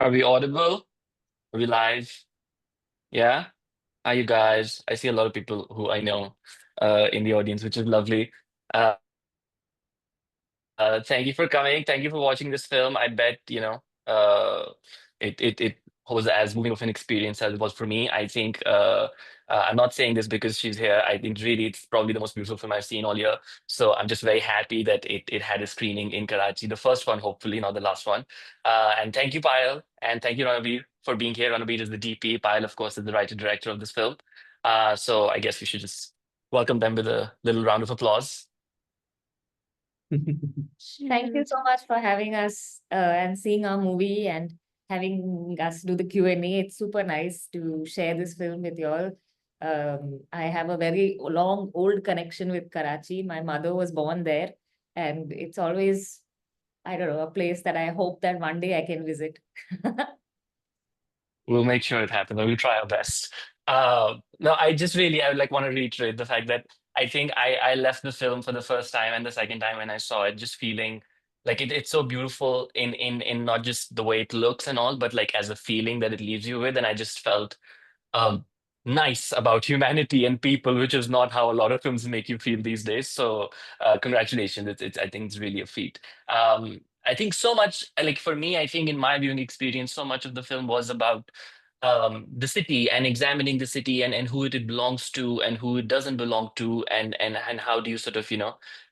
Are we audible? Are we live? Yeah? Hi, you guys. I see a lot of people who I know in the audience, which is lovely. Thank you for coming. Thank you for watching this film. I bet, it was as moving of an experience as it was for me. I think I'm not saying this because she's here. I think really it's probably the most beautiful film I've seen all year. So I'm just very happy that it had a screening in Karachi, the first one, hopefully, not the last one. And thank you, Payal, and thank you, Ranabir, for being here. Ranabir is the DP. Payal, of course, is the writer director of this film. So I guess we should just welcome them with a little round of applause. Thank you so much for having us and seeing our movie and having us do the Q&A. It's super nice to share this film with you all. I have a very long, old connection with Karachi. My mother was born there, and it's always, I don't know, a place that I hope that one day I can visit. We'll make sure it happens. We'll try our best. No, I would like want to reiterate the fact that I think I left the film for the first time and the second time when I saw it, just feeling like it's so beautiful in not just the way it looks and all, but like as a feeling that it leaves you with. And I just felt um, nice about humanity and people, which is not how a lot of films make you feel these days. So, congratulations! It's I think it's really a feat. I think so much like for me, I think in my viewing experience, so much of the film was about the city and examining the city and who it belongs to and who it doesn't belong to and how do you sort of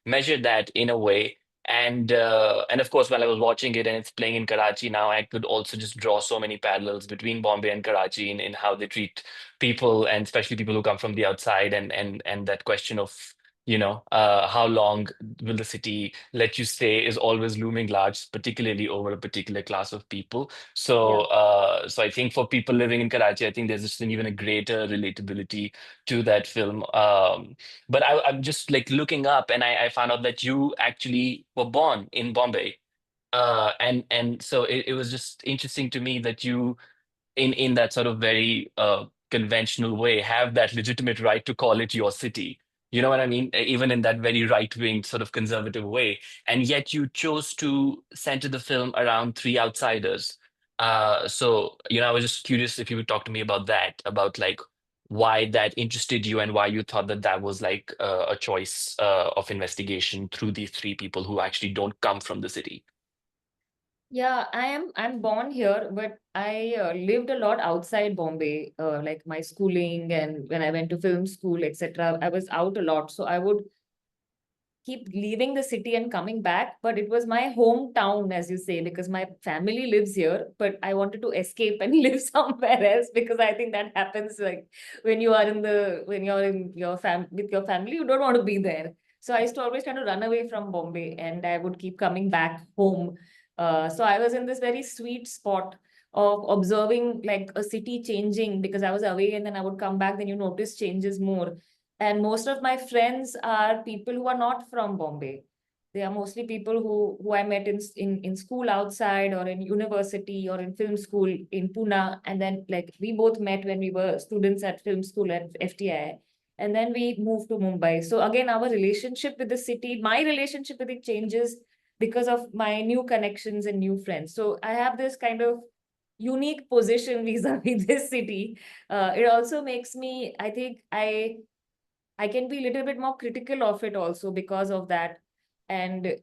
measure that in a way and of course, while I was watching it and it's playing in Karachi now, I could also just draw so many parallels between Bombay and Karachi in how they treat people and especially people who come from the outside and that question of how long will the city let you stay is always looming large, particularly over a particular class of people. Yeah. So I think for people living in Karachi, I think there's just an even a greater relatability to that film. But I'm just like looking up, and I found out that you actually were born in Bombay, and so it was just interesting to me that you, in that sort of very conventional way, have that legitimate right to call it your city. You know what I mean? Even in that very right-wing sort of conservative way, and yet you chose to center the film around three outsiders. So I was just curious if you would talk to me about that, about like why that interested you and why you thought that that was like a choice of investigation through these three people who actually don't come from the city. Yeah, I'm born here, but I lived a lot outside Bombay, like my schooling and when I went to film school, etc. I was out a lot, so I would keep leaving the city and coming back. But it was my hometown, as you say, because my family lives here. But I wanted to escape and live somewhere else because I think that happens like when you're in your with your family, you don't want to be there. So I used to always try to run away from Bombay, and I would keep coming back home. So I was in this very sweet spot of observing like a city changing because I was away and then I would come back, then you notice changes more. And most of my friends are people who are not from Bombay. They are mostly people who I met in school outside or in university or in film school in Pune. And then like we both met when we were students at film school at FTI. And then we moved to Mumbai. So again, our relationship with the city, my relationship with it changes because of my new connections and new friends. So I have this kind of unique position vis-a-vis this city. It also makes me, I think I can be a little bit more critical of it also because of that. And,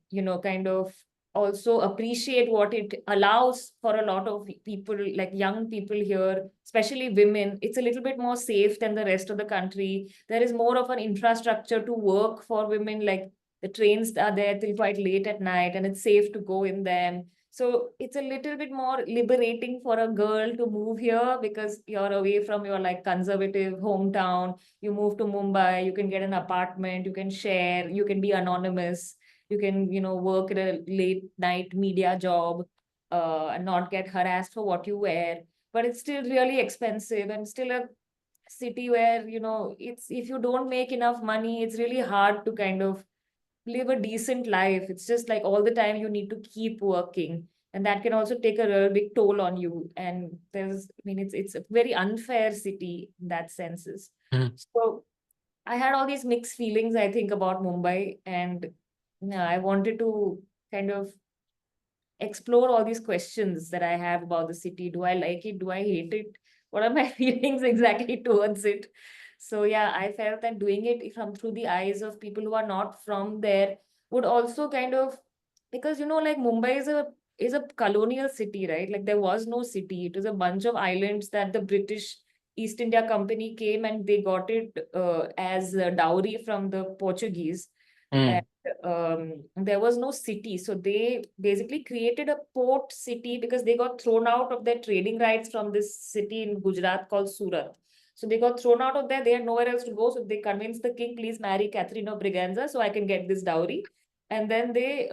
kind of also appreciate what it allows for a lot of people, like young people here, especially women. It's a little bit more safe than the rest of the country. There is more of an infrastructure to work for women, like the trains are there till quite late at night and it's safe to go in them. So it's a little bit more liberating for a girl to move here because you're away from your like conservative hometown. You move to Mumbai, you can get an apartment, you can share, you can be anonymous, you can, work at a late night media job and not get harassed for what you wear. But it's still really expensive and still a city where, it's if you don't make enough money, it's really hard to kind of live a decent life. It's just like all the time you need to keep working. And that can also take a real big toll on you. And it's a very unfair city in that senses. Mhm. So I had all these mixed feelings, I think, about Mumbai, and I wanted to kind of explore all these questions that I have about the city. Do I like it? Do I hate it? What are my feelings exactly towards it? So yeah, I felt that doing it from through the eyes of people who are not from there would also kind of, because like Mumbai is a colonial city, right? Like there was no city. It was a bunch of islands that the British East India Company came and they got it as a dowry from the Portuguese. And Mm, there was no city. So they basically created a port city because they got thrown out of their trading rights from this city in Gujarat called Surat. So they got thrown out of there. They had nowhere else to go. So they convinced the king, please marry Catherine of Braganza so I can get this dowry. And then they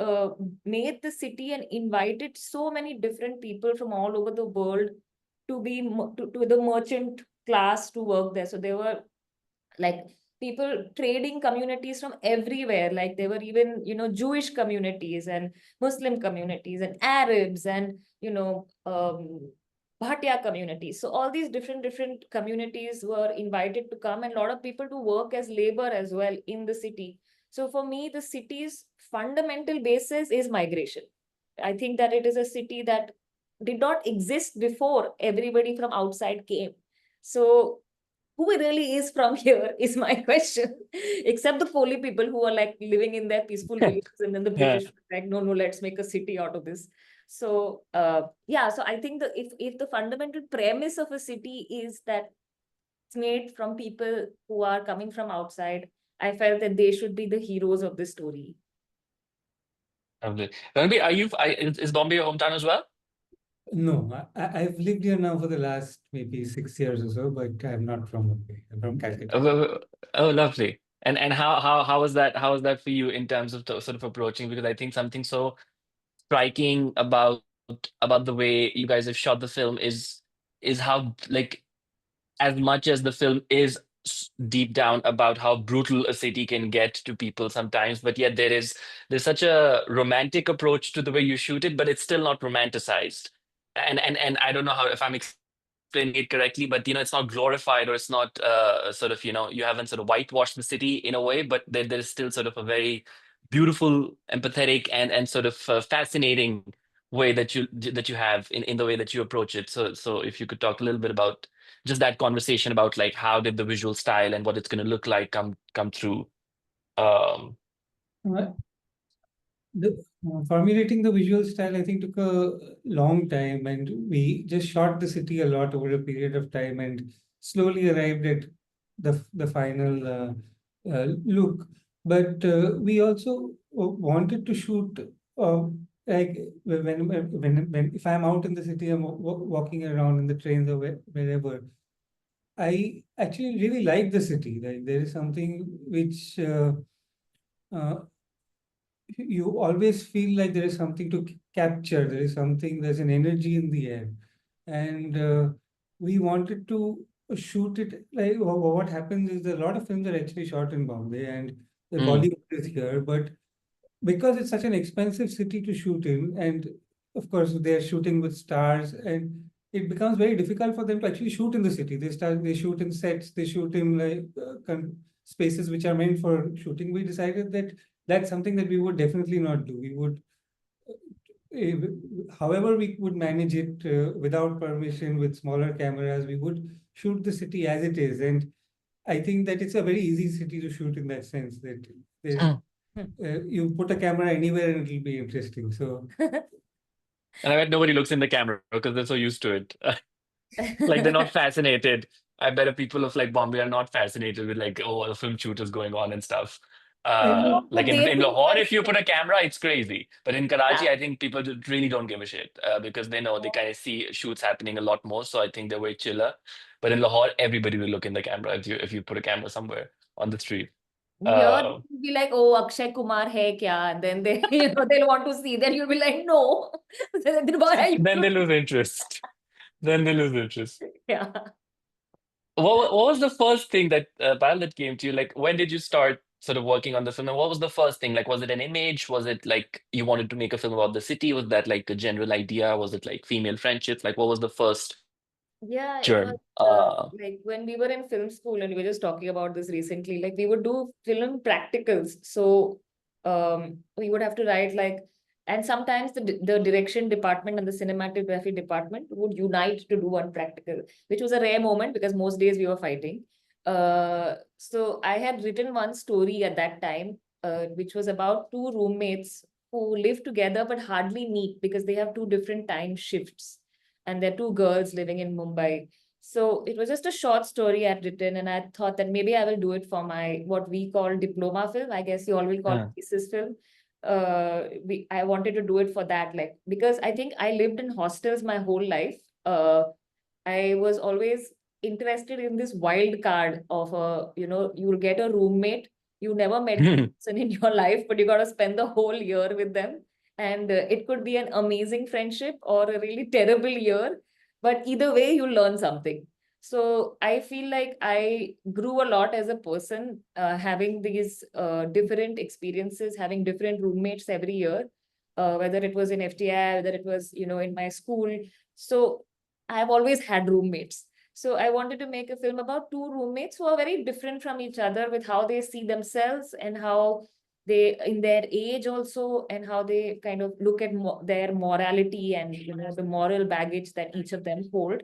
made the city and invited so many different people from all over the world to be to the merchant class to work there. So there were like people trading communities from everywhere. Like there were even Jewish communities and Muslim communities and Arabs and Bhatia communities. So all these different communities were invited to come, and a lot of people to work as labor as well in the city. So for me, the city's fundamental basis is migration. I think that it is a city that did not exist before everybody from outside came. So who really is from here is my question. Except the Koli people who are like living in their peaceful villages, and then the yeah. British were like, no, no, let's make a city out of this. So yeah, so I think that if the fundamental premise of a city is that it's made from people who are coming from outside, I felt that they should be the heroes of the story. Lovely. Ranabir, is Bombay your hometown as well? No, I've lived here now for the last maybe 6 years or so, but I'm not from Mumbai. I'm from Calcutta. Oh, oh, lovely. And how was that for you in terms of sort of approaching? Because I think something so striking about the way you guys have shot the film is how, like, as much as the film is deep down about how brutal a city can get to people sometimes, but yet there's such a romantic approach to the way you shoot it, but it's still not romanticized. And I don't know how, if I'm explaining it correctly, but it's not glorified, or it's not sort of, you haven't sort of whitewashed the city in a way, but there's still sort of a very beautiful, empathetic, and sort of fascinating way that you have in the way that you approach it. So if you could talk a little bit about just that conversation about, like, how did the visual style and what it's going to look like come through. um Uh, The formulating the visual style, I think, took a long time, and we just shot the city a lot over a period of time, and slowly arrived at the final look. But we also wanted to shoot uh, like when if I'm out in the city, I'm walking around in the trains or wherever. I actually really like the city. Like there is something which. Uh, you always feel like there is something to capture. There is something, there's an energy in the air. And we wanted to shoot it like what happens is a lot of films are actually shot in Bombay and the mm, Bollywood is here, but because it's such an expensive city to shoot in, and of course they're shooting with stars, and it becomes very difficult for them to actually shoot in the city. They shoot in sets, they shoot in like spaces which are meant for shooting. We decided that that's something that we would definitely not do. We would, eh, however, we would manage it without permission with smaller cameras. We would shoot the city as it is, and I think that it's a very easy city to shoot in that sense that there's mm. you put a camera anywhere and it'll be interesting. So And I bet nobody looks in the camera because they're so used to it. Like, they're not fascinated. I bet if people of, like, Bombay are not fascinated with, like, oh, a film shoot is going on and stuff. and No, Like but in they think Lahore, that, if you put a camera, it's crazy. But in yeah. Karachi, I think people really don't give a shit because they know they kind of see shoots happening a lot more. So I think they're way chiller. But in Lahore, everybody will look in the camera if you put a camera somewhere on the street. Here Uh, you'll be like, oh, Akshay Kumar hai kya? And then they, they'll want to see. Then you'll be like, no. Then why are you then they lose looking? interest. Then they lose interest. Yeah. What was the first thing that Payal, that came to you? Like, when did you start sort of working on the film? And what was the first thing? Like, was it an image? Was it like you wanted to make a film about the city? Was that like a general idea? Was it like female friendships? Like, what was the first Yeah, it churn? was like when we were in film school, and we were just talking about this recently, like we would do film practicals. So we would have to write like And sometimes the direction department and the cinematography department would unite to do one practical, which was a rare moment because most days we were fighting. So I had written one story at that time, which was about two roommates who live together but hardly meet because they have two different time shifts, and they're two girls living in Mumbai. So it was just a short story I'd written, and I thought that maybe I will do it for my what we call diploma film. I guess you all will call it Yeah. thesis film. I wanted to do it for that, like, because I think I lived in hostels my whole life. I was always interested in this wild card of you'll get a roommate. You never met the person in your life, but you got to spend the whole year with them. And it could be an amazing friendship or a really terrible year, but either way, you learn something. So I feel like I grew a lot as a person, having these different experiences, having different roommates every year, whether it was in FTI, whether it was, in my school. So I've always had roommates. So I wanted to make a film about two roommates who are very different from each other with how they see themselves and how they, in their age also, and how they kind of look at their morality and the moral baggage that each of them hold,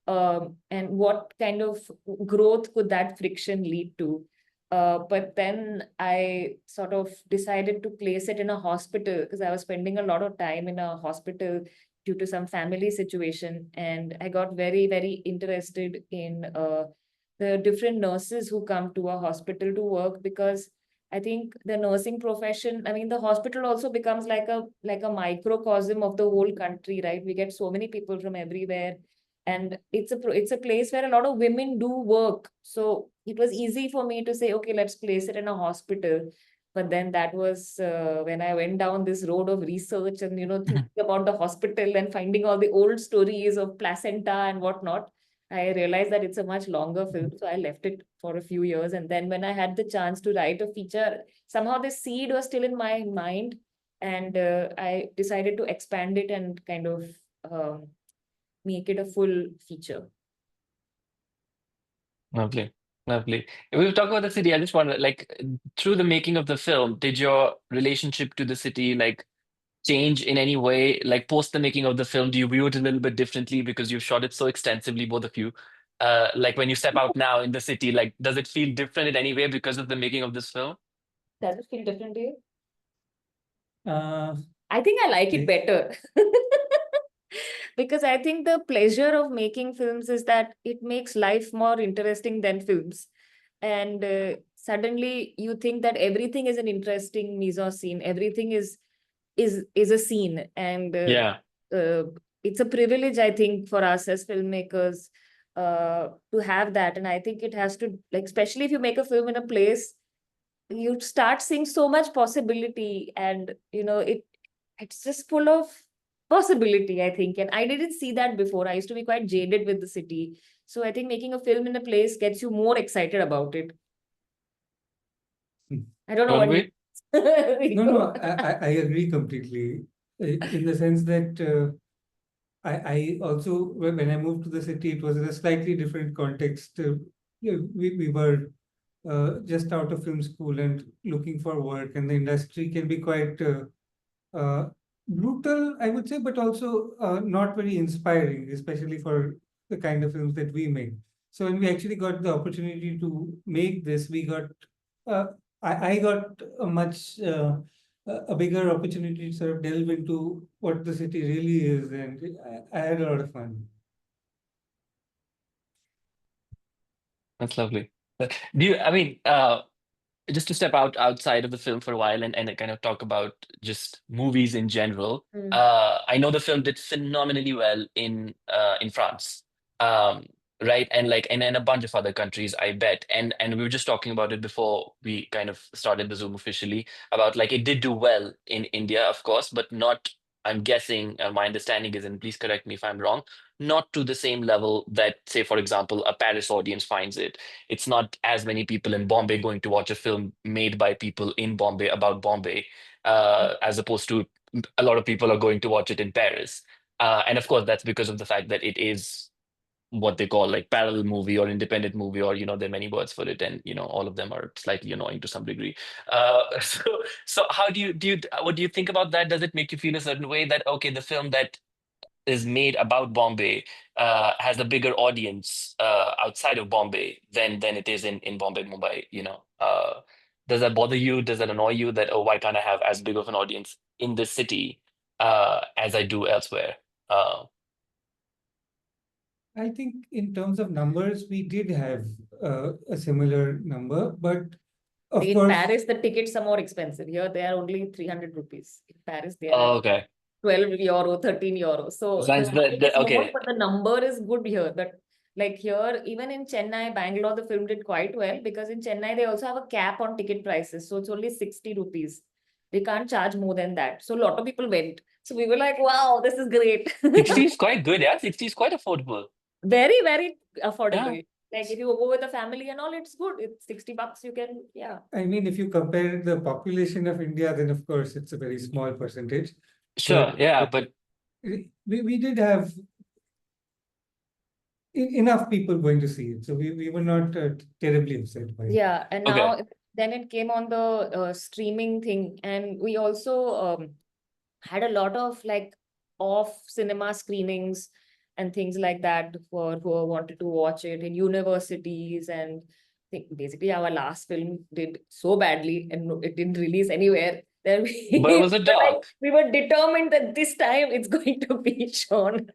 and what kind of growth could that friction lead to. But then I sort of decided to place it in a hospital because I was spending a lot of time in a hospital due to some family situation. And I got very, very interested in the different nurses who come to a hospital to work, because I think the nursing profession, I mean, the hospital also becomes like a microcosm of the whole country, right? We get so many people from everywhere, and it's a place where a lot of women do work. So it was easy for me to say, okay, let's place it in a hospital. But then that was when I went down this road of research and thinking about the hospital and finding all the old stories of placenta and whatnot. I realized that it's a much longer film, so I left it for a few years. And then when I had the chance to write a feature, somehow the seed was still in my mind, and I decided to expand it and kind of um, make it a full feature. Lovely. Lovely. If we talk about the city, I just wonder, like, through the making of the film, did your relationship to the city like change in any way? Like post the making of the film, do you view it a little bit differently because you've shot it so extensively, both of you? Like when you step out now in the city, like does it feel different in any way because of the making of this film? Does it feel different to you? Uh, I think I like it yes. better. Because I think the pleasure of making films is that it makes life more interesting than films. And suddenly you think that everything is an interesting mise en scene, everything is a scene. And Yeah. uh, it's a privilege, I think, for us as filmmakers to have that. And I think it has to, like, especially if you make a film in a place, you start seeing so much possibility, and it's just full of possibility, I think. And I didn't see that before. I used to be quite jaded with the city. So I think making a film in a place gets you more excited about it. I don't know what you Ranabir? No, I agree completely. In the sense that I also, when I moved to the city, it was in a slightly different context. We were just out of film school and looking for work, and the industry can be quite uh, brutal, I would say, but also not very inspiring, especially for the kind of films that we make. So when we actually got the opportunity to make this, we got uh, I got a much a bigger opportunity to sort of delve into what the city really is, and I had a lot of fun. That's lovely. Do you, I mean, just to step outside of the film for a while and kind of talk about just movies in general. Mm. I know the film did phenomenally well in France, um, right? And like and a bunch of other countries, I bet. And we were just talking about it before we kind of started the Zoom officially about like it did do well in India, of course, but not. I'm guessing, my understanding is, and please correct me if I'm wrong, not to the same level that, say, for example, a Paris audience finds it. It's not as many people in Bombay going to watch a film made by people in Bombay about Bombay, as opposed to a lot of people are going to watch it in Paris. And of course, that's because of the fact that it is. what they call like parallel movie or independent movie, or there are many words for it, and all of them are slightly annoying to some degree. So how do you what do you think about that? Does it make you feel a certain way that okay, the film that is made about Bombay has a bigger audience outside of Bombay than it is in Bombay, Mumbai, does that bother you? Does that annoy you that, oh, why can't I have as big of an audience in this city as I do elsewhere? Uh, I think in terms of numbers, we did have a similar number, but of In course, Paris, the tickets are more expensive. Here, they are only 300 rupees. In Paris, they are oh, okay. 12 euro, 13 euro. So the That's ticket is more, okay. but the number is good here. But like here, even in Chennai, Bangalore, the film did quite well because in Chennai, they also have a cap on ticket prices. So it's only 60 rupees. They can't charge more than that. So a lot of people went. So we were like, wow, this is great. 60 is quite good, yeah. 60 is quite affordable. Very, very Yeah, affordable. Like if you go with a family and all, it's good. It's 60 bucks. You can, yeah. I mean, if you compare the population of India, then of course it's a very small percentage. sure, But yeah, but we did have enough people going to see it, so we were not terribly upset by it. Yeah, and okay. now then it came on the streaming thing, and we also had a lot of like off cinema screenings and things like that for who wanted to watch it in universities. And I think basically our last film did so badly and it didn't release anywhere. Then But it we was a were like, dog. we were determined that this time it's going to be shown.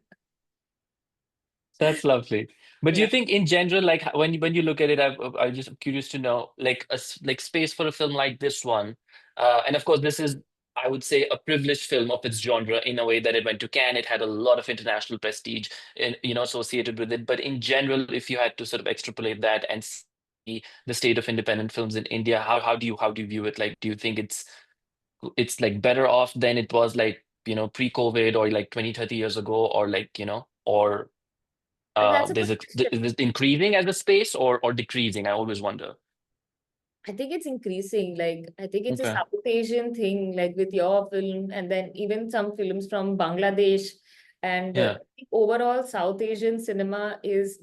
That's lovely. But do you Yeah. think in general, like when you look at it, I'm just curious to know, like like space for a film like this one, and of course this is, I would say, a privileged film of its genre in a way that it went to Cannes, it had a lot of international prestige associated with it. But in general, if you had to sort of extrapolate that and see the state of independent films in India, how do you view it? Like, do you think it's like better off than it was like pre-COVID or like 20, 30 years ago, or like or And that's a good there's a question. is it increasing as a space or decreasing? I always wonder. I think it's increasing. Like, I think it's a Okay. South Asian thing, like with your film, and then even some films from Bangladesh. And Yeah. I think overall, South Asian cinema is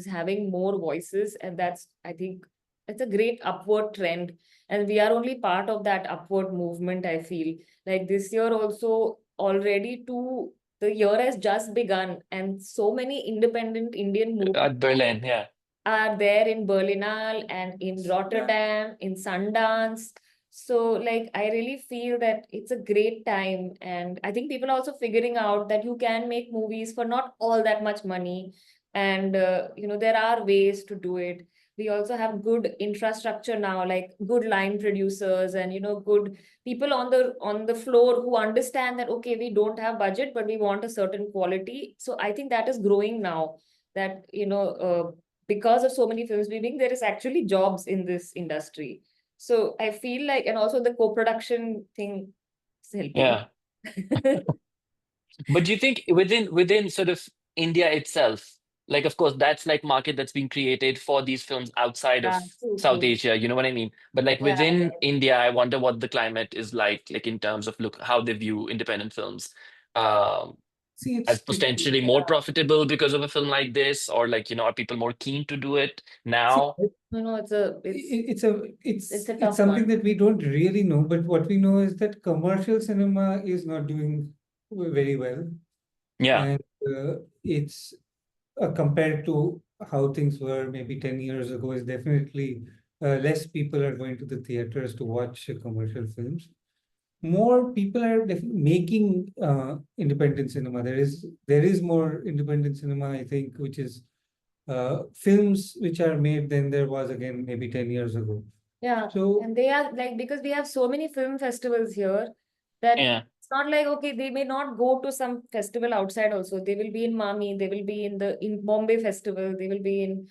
having more voices, and that's, I think it's a great upward trend. And we are only part of that upward movement, I feel. Like this year also, already the year has just begun, and so many independent Indian movies At Berlin, yeah. are there in Berlinale and in Rotterdam, in Sundance. So, like, I really feel that it's a great time. And I think people are also figuring out that you can make movies for not all that much money. And, there are ways to do it. We also have good infrastructure now, like good line producers and, good people on the floor who understand that, okay, we don't have budget, but we want a certain quality. So I think that is growing now that because of so many films being, there is actually jobs in this industry. So I feel like, and also the co-production thing is helping. Yeah. But do you think within sort of India itself, like of course that's like market that's been created for these films outside of Yeah, true, South true. Asia, you know what I mean? But like Yeah, within yeah. India, I wonder what the climate is like in terms of look how they view independent films. Um, See, it's as tricky. potentially more profitable because of a film like this, or like are people more keen to do it See, now? No, no, it's a it's tough something one. that we don't really know, but what we know is that commercial cinema is not doing very well, Yeah. and it's compared to how things were maybe 10 years ago, is definitely less people are going to the theaters to watch commercial films. More people are making independent cinema. There is more independent cinema, I think, which is films which are made than there was again maybe 10 years ago. Yeah, So and they are like, because we have so many film festivals here that Yeah. it's not like, okay, they may not go to some festival outside also. They will be in Mami, they will be in Bombay Festival, they will be in,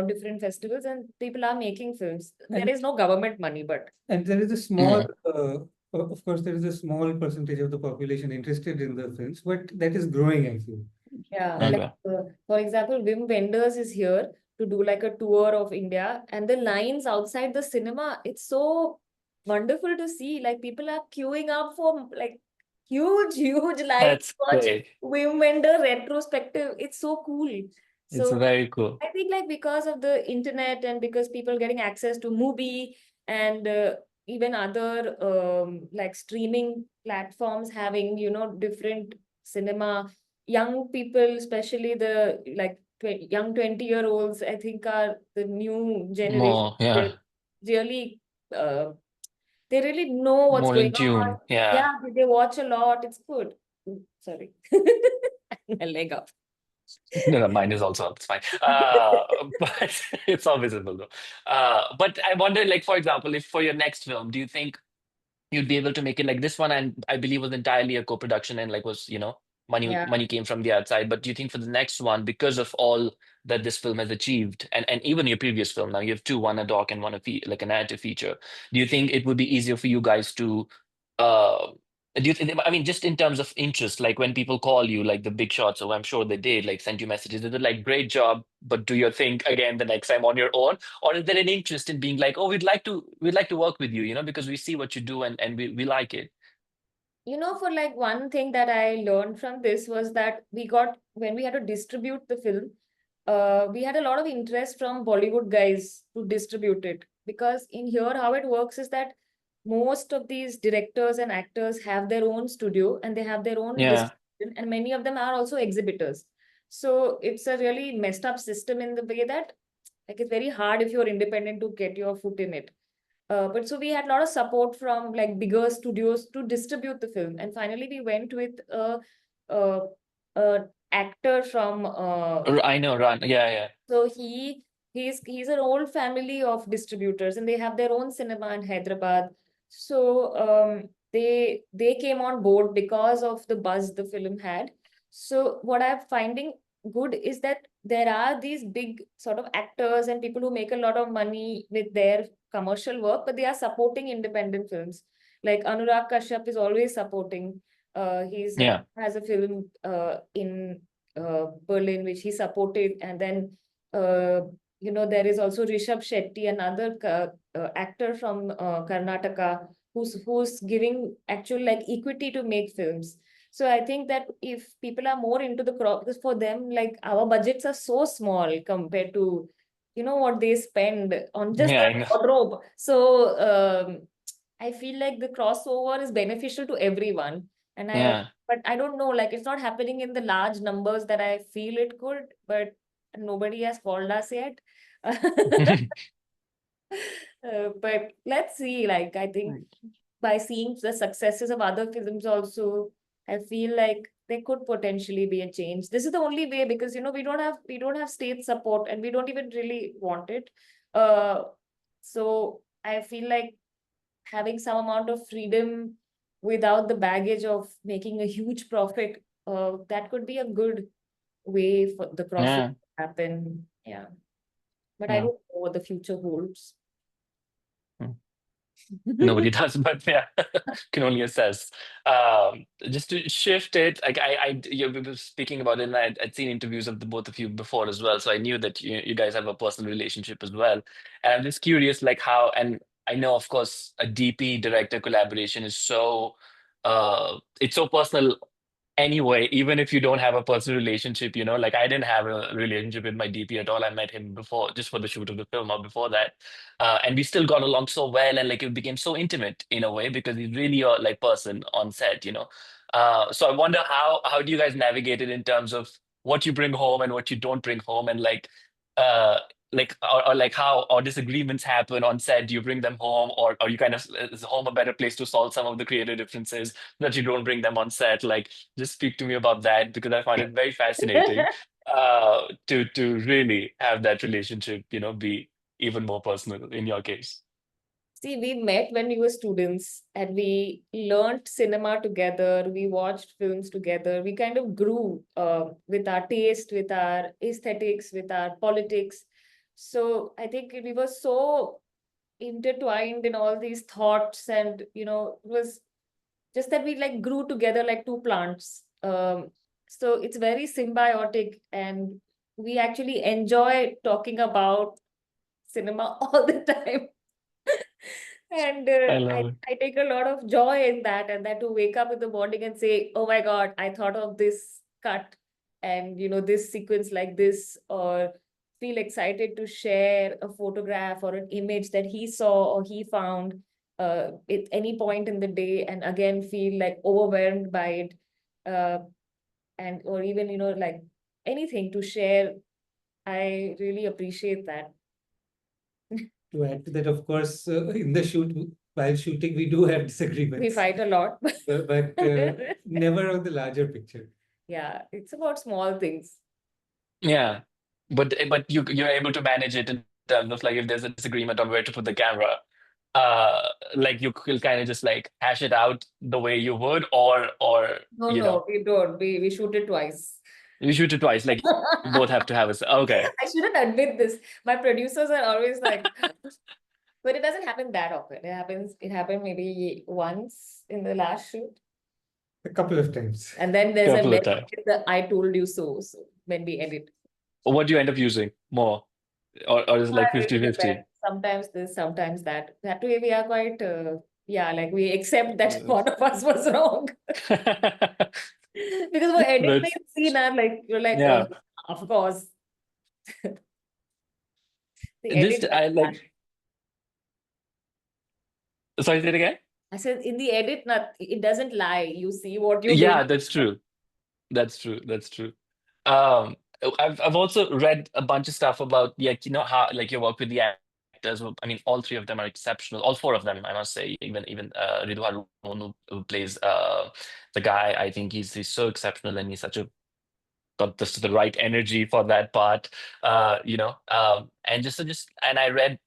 different festivals, and people are making films. There and is no government money, but and there is a small Mhm. of course there is a small percentage of the population interested in the films, but that is growing, I feel. yeah, And like Okay. for example, Wim Wenders is here to do like a tour of India, and the lines outside the cinema, it's so wonderful to see. Like people are queuing up for like huge line That's watch great. Wim Wender retrospective. It's so cool. It's So very cool. I think like because of the internet and because people getting access to movie and even other like streaming platforms having, you know, different cinema, young people, especially the like young 20-year-olds, I think are the new generation. More, yeah. Really, uh, they really know what's More going in on. tune. Yeah. Yeah, they watch a lot. It's good. Sorry. My leg up. No, no, mine is also up. It's fine. But it's all visible though. But I wonder, like, for example, if for your next film, do you think you'd be able to make it like this one? And I believe was entirely a co-production and like was, Yeah. money came from the outside. But do you think for the next one, because of all that this film has achieved, and even your previous film, now you have two, one a doc and one like a narrative feature, do you think it would be easier for you guys to uh do you think, I mean, just in terms of interest, like when people call you, like the big shots, so I'm sure they did, like send you messages, they did like great job, but do you think again the next time on your own? Or is there an interest in being like, oh, we'd like to work with you, because we see what you do and we like it. You know, for like one thing that I learned from this was that when we had to distribute the film, we had a lot of interest from Bollywood guys to distribute it. Because in here, how it works is that most of these directors and actors have their own studio and they have their own Yeah. distribution, and many of them are also exhibitors. So it's a really messed up system in the way that like it's very hard if you're independent to get your foot in it. But so we had a lot of support from like bigger studios to distribute the film, and finally we went with a, a actor from I know, Ran. Yeah, yeah. so he's an old family of distributors, and they have their own cinema in Hyderabad. So they came on board because of the buzz the film had. So what I'm finding good is that there are these big sort of actors and people who make a lot of money with their commercial work, but they are supporting independent films. Like Anurag Kashyap is always supporting. He's Yeah. has a film in Berlin which he supported, and then uh, there is also Rishabh Shetty, another actor from Karnataka, who's giving actual like equity to make films. So I think that if people are more into the crop, because for them, like our budgets are so small compared to, what they spend on just Yeah, the I know. wardrobe. So I feel like the crossover is beneficial to everyone. And Yeah. but I don't know, like it's not happening in the large numbers that I feel it could, but nobody has called us yet. But let's see. Like, I think by seeing the successes of other films also, I feel like there could potentially be a change. This is the only way because we don't have state support and we don't even really want it. Uh, so I feel like having some amount of freedom without the baggage of making a huge profit, that could be a good way for the crossover Yeah. to happen. Yeah. But I Yeah. don't know what the future holds. Mm. Nobody does, but yeah, can only assess. Just to shift it, like you were speaking about it, and I'd seen interviews of the both of you before as well, so I knew that you guys have a personal relationship as well. And I'm just curious, like how, and I know, of course, a DP director collaboration is it's so personal anyway, even if you don't have a personal relationship, like I didn't have a relationship with my DP at all. I met him before, just for the shoot of the film or before that. And we still got along so well, and like it became so intimate in a way because he's really a like person on set. So I wonder how do you guys navigate it in terms of what you bring home and what you don't bring home, and uh or like how or disagreements happen on set. Do you bring them home, or you kind of is home a better place to solve some of the creative differences that you don't bring them on set? Like, just speak to me about that because I find it very fascinating to really have that relationship, be even more personal in your case. See, we met when we were students and we learned cinema together. We watched films together. We kind of grew with our taste, with our aesthetics, with our politics. So I think we were so intertwined in all these thoughts, and it was just that we like grew together like two plants. So it's very symbiotic, and we actually enjoy talking about cinema all the time. And I love it. I take a lot of joy in that, and that to wake up in the morning and say, oh my God, I thought of this cut and this sequence like this, or feel excited to share a photograph or an image that he saw or he found at any point in the day, and again feel like overwhelmed by it, uh, and or even like anything to share. I really appreciate that. To add to that, of course, in the while shooting, we do have We disagreements, fight a lot. but never on the larger picture. Yeah, it's about small things. Yeah, but you're able to manage it in terms of like if there's a disagreement on where to put the camera, like you will kind of just like hash it out the way you would, or No, no, we don't. We shoot it twice. you shoot it twice. Like you both have to have a okay. I shouldn't admit this. My producers are always like, but it doesn't happen that often. It happened maybe once in the last shoot. A couple of times. And then there's Couple of a times. I told you so. So when we edit. What do you end up using more, or is it like It really 50-50? depends. Sometimes this, sometimes that. That way we are quite, yeah, like we accept that one of us was wrong. Because for editing That's scene, I'm like, you're like, yeah. of course. The Just edit. I like. Sorry, say it again. I said in the edit, it doesn't lie. You see what you're Yeah, doing. that's true. That's true. That's true. Um, I've also read a bunch of stuff about how like your work with the actors. I mean, all three of them are exceptional. All four of them, I must say. Even Ridu Harun, who plays the guy. I think he's so exceptional, and he's such a got the right energy for that part. And just and I read.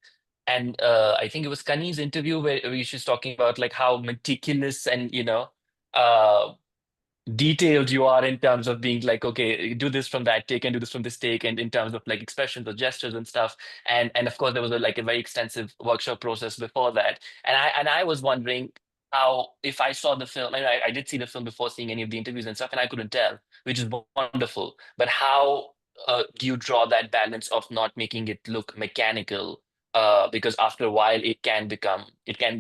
And I think it was Kani's interview where she's talking about like how meticulous and uh, detailed you are in terms of being like, okay, do this from that take and do this from this take, and in terms of like expressions or gestures and stuff. And of course there was like a very extensive workshop process before that. And I was wondering how, if I saw the film, and I did see the film before seeing any of the interviews and stuff, and I couldn't tell, which is wonderful. But how do you draw that balance of not making it look mechanical? Because after a while it can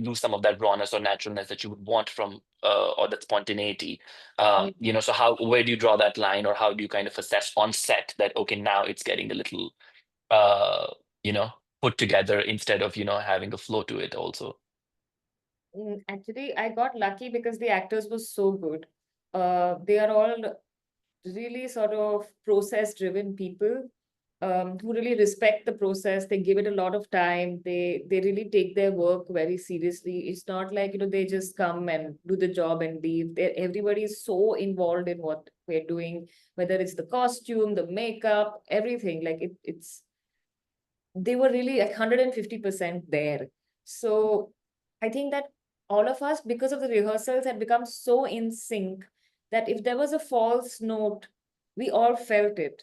lose some of that rawness or naturalness that you would want from or that spontaneity. So where do you draw that line, or how do you kind of assess on set that, okay, now it's getting a little uh you know put together instead of having a flow to it also. Actually, I got lucky because the actors were so good. They are all really sort of process-driven people, who really respect the process. They give it a lot of time. They really take their work very seriously. It's not like they just come and do the job and leave. Everybody is so involved in what we're doing, whether it's the costume, the makeup, everything. Like it's they were really like 150% there. So I think that all of us, because of the rehearsals, had become so in sync that if there was a false note, we all felt it.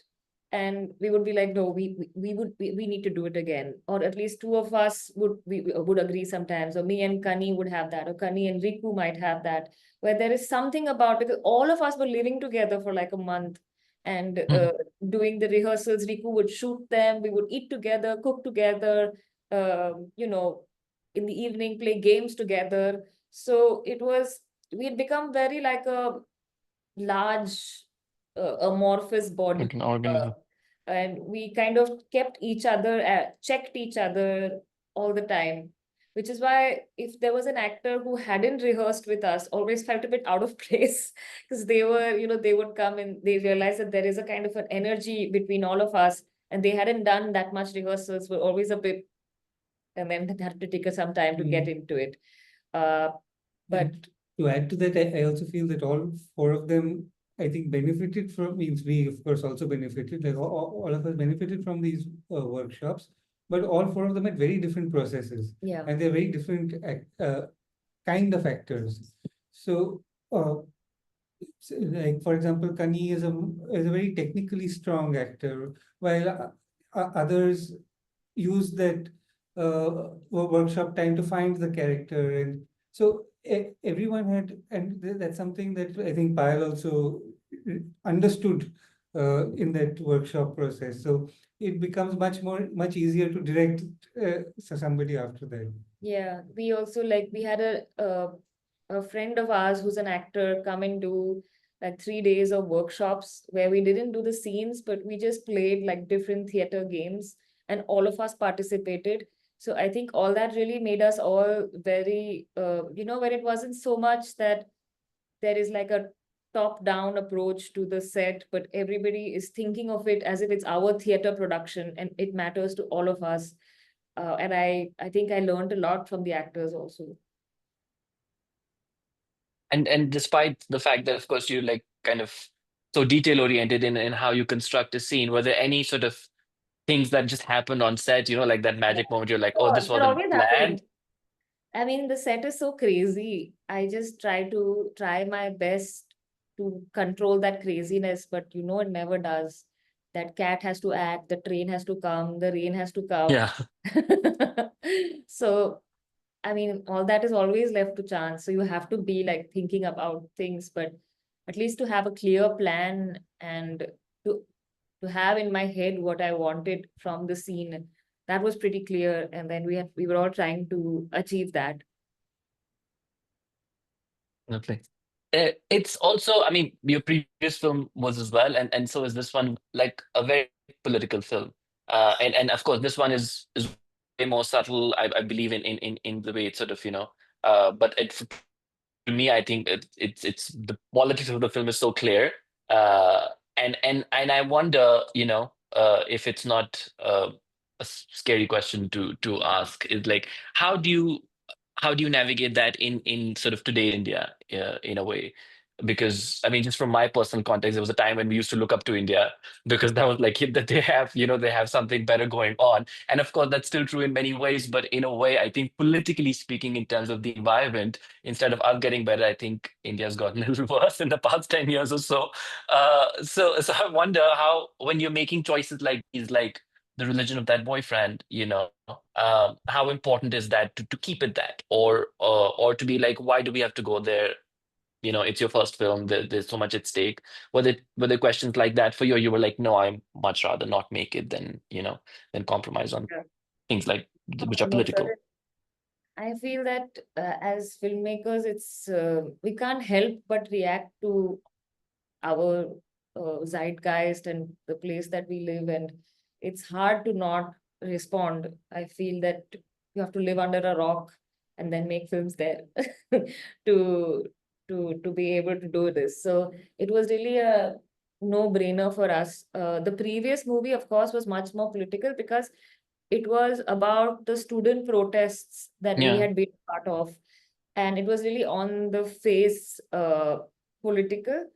And we would be like, no, we need to do it again. Or at least two of us would agree sometimes, or me and Kani would have that, or Kani and Riku might have that, where there is something about, because all of us were living together for like a month and Mhm. doing the rehearsals. Riku would shoot them. We would eat together, cook together, in the evening, play games together. So we had become very like a large, amorphous body. Like an Uh, organism. and we kind of kept each other, checked each other all the time, which is why if there was an actor who hadn't rehearsed with us, always felt a bit out of place, because they would come and they realize that there is a kind of an energy between all of us, and they hadn't done that much rehearsals, were always a bit, and then they had to take us some time to get into it. But And to add to that, I also feel that all four of them, I think, benefited from, means we, of course, also benefited, like all of us benefited from these workshops, but all four of them had very different processes. yeah, And they're very different kind of actors. So, like, for example, Kani is a very technically strong actor, while others use that workshop time to find the character. And so everyone had, and that's something that I think Payal also understood in that workshop process. So it becomes much easier to direct somebody after that. Yeah, we also like we had a friend of ours who's an actor come and do like 3 days of workshops where we didn't do the scenes, but we just played like different theater games and all of us participated. So I think all that really made us all very, where it wasn't so much that there is like a top-down approach to the set, but everybody is thinking of it as if it's our theater production and it matters to all of us. And I think I learned a lot from the actors also. And despite the fact that, of course, you're like kind of so detail oriented in how you construct a scene, were there any sort of things that just happened on set, like that Yeah. magic moment, you're like, oh, So this that wasn't always planned? happens. I mean, the set is so crazy. I just try my best to control that craziness, but it never does. That cat has to act, the train has to come, the rain has to come. Yeah. So, I mean, all that is always left to chance. So you have to be like thinking about things, but at least to have a clear plan and to to have in my head what I wanted from the scene. That was pretty clear. And then we were all trying to achieve that. Lovely. It's also, I mean, your previous film was as well, and so is this one, like a very political film. And of course, this one is way more subtle, I believe, in the way it's sort of, but to me, I think it's the politics of the film is so clear. Uh, and I wonder, if it's not scary question to ask, is like, how do you how do you navigate that in sort of today's India, in a way? Because I mean, just from my personal context, there was a time when we used to look up to India because that was like that they have something better going on, and of course that's still true in many ways. But in a way, I think politically speaking, in terms of the environment, instead of us getting better, I think India's gotten a little worse in the past 10 years or so. So I wonder how, when you're making choices like these, like the religion of that boyfriend, how important is that to keep it that, or to be like, why do we have to go there? It's your first film. There's so much at stake. Were there questions like that for you? Or you were like, no, I'm much rather not make it than compromise on Yeah. things like which are No, political. certain. I feel that as filmmakers, it's we can't help but react to our zeitgeist and the place that we live, and it's hard to not respond. I feel that you have to live under a rock and then make films there to to be able to do this. So it was really a no-brainer for us. The previous movie, of course, was much more political because it was about the student protests that we Yeah. had been part of, and it was really on the face political,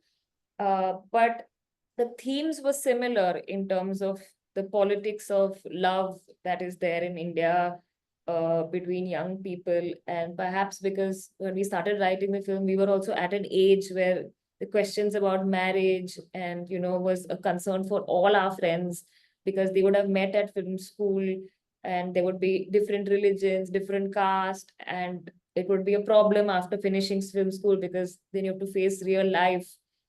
but the themes were similar in terms of the politics of love that is there in India between young people. And perhaps because when we started writing the film, we were also at an age where the questions about marriage and, was a concern for all our friends because they would have met at film school and there would be different religions, different caste, and it would be a problem after finishing film school because then you have to face real life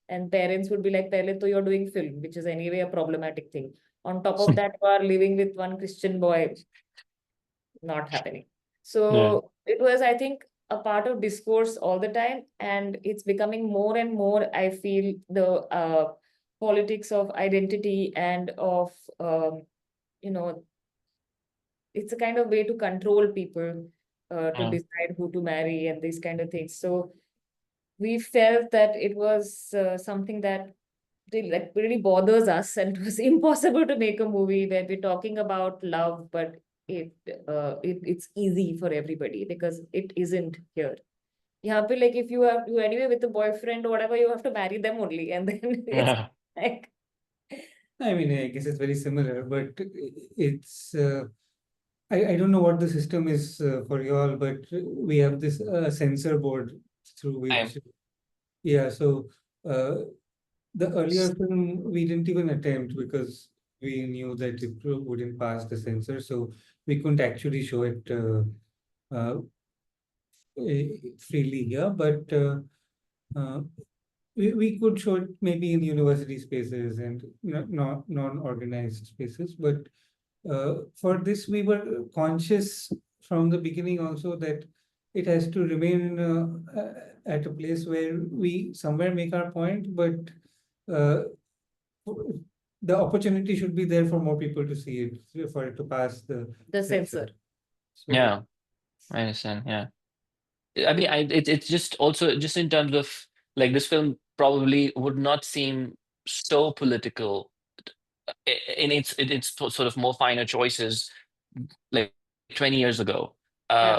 and parents would be like, Pehle to you're doing film, which is anyway a problematic thing. On top of that, you are living with one Christian boy, not happening. Yeah. So it was, I think, a part of discourse all the time. And it's becoming more and more, I feel, the politics of identity and of, you know, it's a kind of way to control people to Yeah. decide who to marry and these kind of things. So we felt that it was something that really bothers us, and it was impossible to make a movie where we're talking about love, but it's easy for everybody because it isn't here. Yeah, but like if you anyway with a boyfriend or whatever, you have to marry them only, and then it's Yeah. like I mean, I guess it's very similar, but it's I don't know what the system is for you all, but we have this censor board through I'm which, yeah, so uh, the earlier film we didn't even attempt because we knew that it wouldn't pass the censor, so we couldn't actually show it uh, freely here, but uh, we could show it maybe in university spaces and non-organized spaces, but for this we were conscious from the beginning also that it has to remain at a place where we somewhere make our point, but uh, the opportunity should be there for more people to see it, for it to pass The censor. censor. So Yeah, I understand. Yeah. I mean, it's just also just in terms of like this film probably would not seem so political in its sort of more finer choices like 20 years ago,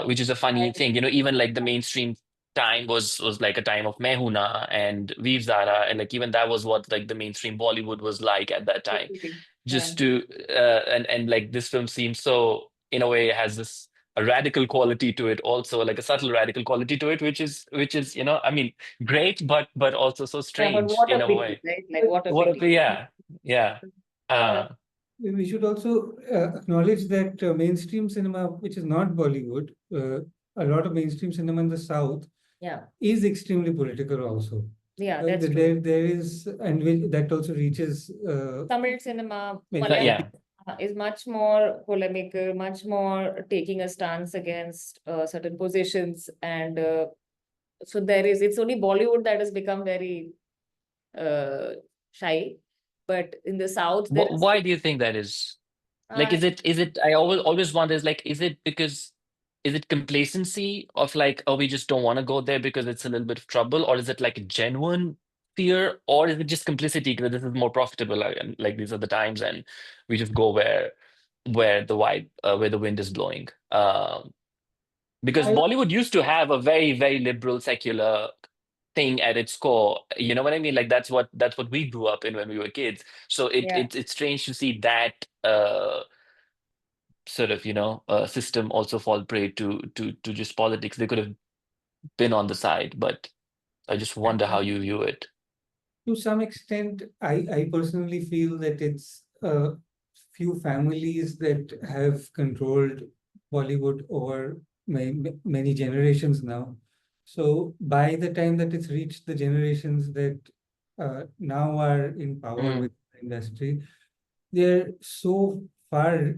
which Yeah. is a funny I thing. You know, even like the mainstream time was like a time of Mehuna and Veer Zara, and like even that was what like the mainstream Bollywood was like at that time. agree. Yeah. Just to and like this film seems so in a way has this a radical quality to it also, like a subtle radical quality to it, which is you know, I mean, great, but also so Yeah, but strange what in a a pity, way. right? Like what a What a pity. yeah, yeah. Yeah. uh we should also acknowledge that mainstream cinema, which is not Bollywood, a lot of mainstream cinema in the South Yeah. is extremely political also. Yeah, that's true. There is, and that also reaches Tamil cinema, many Malayalam yeah. is much more polemical, much more taking a stance against certain positions. And so it's only Bollywood that has become very uh, shy. But in the South, there is, Why do you think that is? Like, uh, is it, I always wonder, is like, is it because, is it complacency of like, oh, we just don't want to go there because it's a little bit of trouble, or is it like a genuine fear, or is it just complicity because this is more profitable, and like these are the times, and we just go where the wind is blowing. Because I, Bollywood used to have a very, very liberal secular thing at its core. You know what I mean? Like that's what we grew up in when we were kids. So yeah, it's strange to see that sort of, system also fall prey to just politics. They could have been on the side, but I just wonder how you view it. to some extent, I personally feel that it's a few families that have controlled Bollywood over many generations now. So by the time that it's reached the generations that now are in power Mm, with the industry, they're so far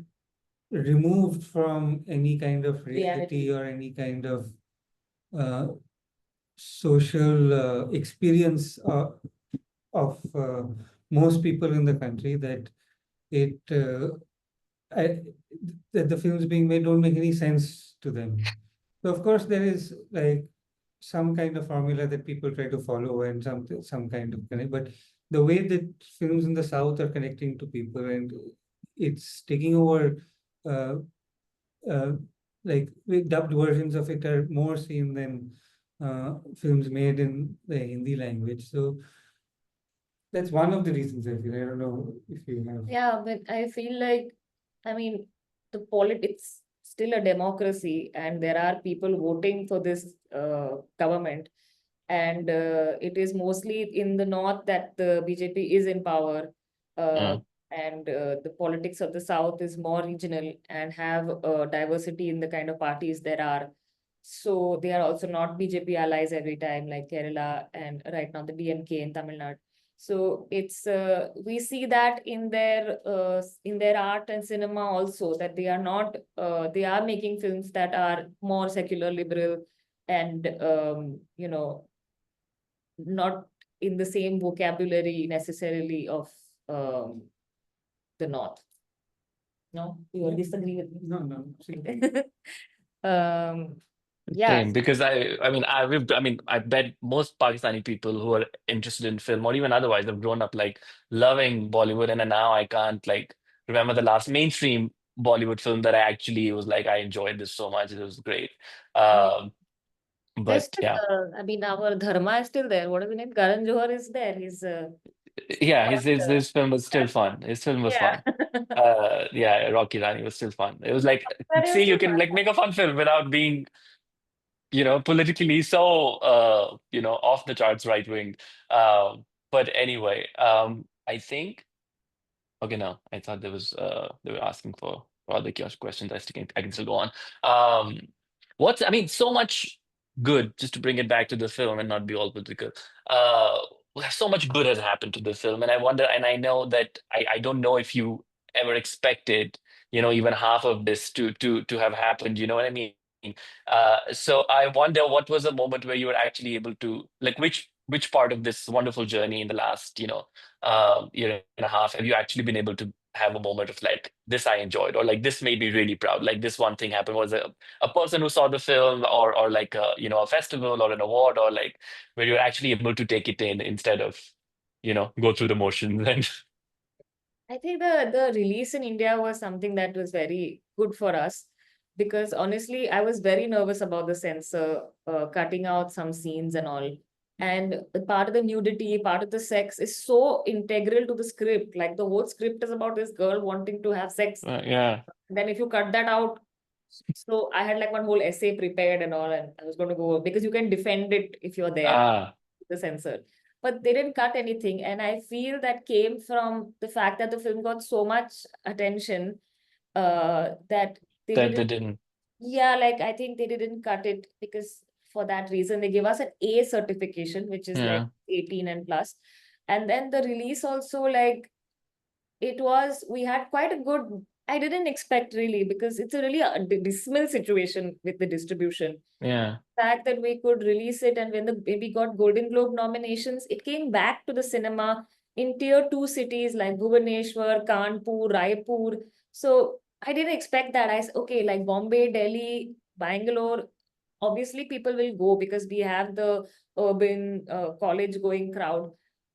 removed from any kind of reality reality. or any kind of uh, social experience of most people in the country that it I, that the films being made don't make any sense to them. So of course there is like some kind of formula that people try to follow and some kind of connect, but the way that films in the South are connecting to people and it's taking over uh, uh, like with dubbed versions of it are more seen than films made in the Hindi language. So that's one of the reasons I feel. I don't know if you have. Yeah, but I feel like, I mean, the politics still a democracy, and there are people voting for this government, and it is mostly in the north that the BJP is in power, uh, mm, and the politics of the south is more regional and have diversity in the kind of parties there are. So they are also not BJP allies every time, like Kerala and right now the DMK in Tamil Nadu. So it's we see that in their art and cinema also, that they are not they are making films that are more secular liberal and not in the same vocabulary necessarily of um, the north. No, you disagree with me? No, no. um, yeah, same, because I mean, I bet most Pakistani people who are interested in film or even otherwise have grown up like loving Bollywood, and then now I can't like remember the last mainstream Bollywood film that I actually was like I enjoyed this so much. It was great. yeah. Um, There's but still, yeah, I mean, our Dharma is still there. What is the name? Karan Johar is there. He's yeah, not, his film was still fun. His film was yeah. fun. Yeah, Rocky Rani was still fun. It was like, But it was see, you still can fun. like make a fun film without being, politically so, off the charts right wing. But anyway, I think, okay, no, I thought they were asking for other questions. I can still go on. Um, I mean, so much good, just to bring it back to the film and not be all political. Uh, so much good has happened to the film, and I wonder, and I know that I don't know if you ever expected, even half of this to have happened. You know what I mean? So I wonder what was the moment where you were actually able to, like, which part of this wonderful journey in the last, year and a half have you actually been able to have a moment of like this I enjoyed, or like this made me really proud, like this one thing happened, was a person who saw the film, or like a festival or an award, or like where you're actually able to take it in instead of go through the motions and I think the release in India was something that was very good for us because honestly, I was very nervous about the censor cutting out some scenes and all. And part of the nudity, part of the sex is so integral to the script. Like the whole script is about this girl wanting to have sex. yeah. Then if you cut that out, so I had like one whole essay prepared and all, and I was going to go because you can defend it if you're there, Ah, the censor. But they didn't cut anything. And I feel that came from the fact that the film got so much attention that they that they didn't, didn't. yeah, like I think they didn't cut it because for that reason they gave us an A certification, which is like Yeah. 18 and plus. And then the release also, like, we had quite a good, I didn't expect really because it's a really dismal situation with the distribution. Yeah. Fact that we could release it, and when we got Golden Globe nominations, it came back to the cinema in tier 2 cities like Bhubaneswar, Kanpur, Raipur. So I didn't expect that. Okay, like Bombay, Delhi, Bangalore, obviously people will go because we have the urban college going crowd.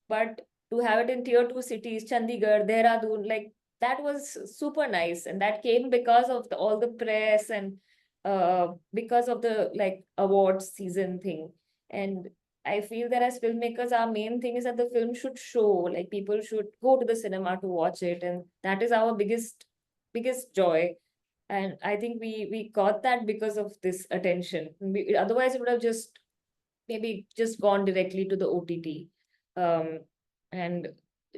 But to have it in tier 2 cities, Chandigarh, Dehradun, like that was super nice. And that came because of all the press and because of the like awards season thing. And I feel that as filmmakers, our main thing is that the film should show, like people should go to the cinema to watch it, and that is our biggest joy. And I think we got that because of this attention. Otherwise, it would have just maybe just gone directly to the OTT. And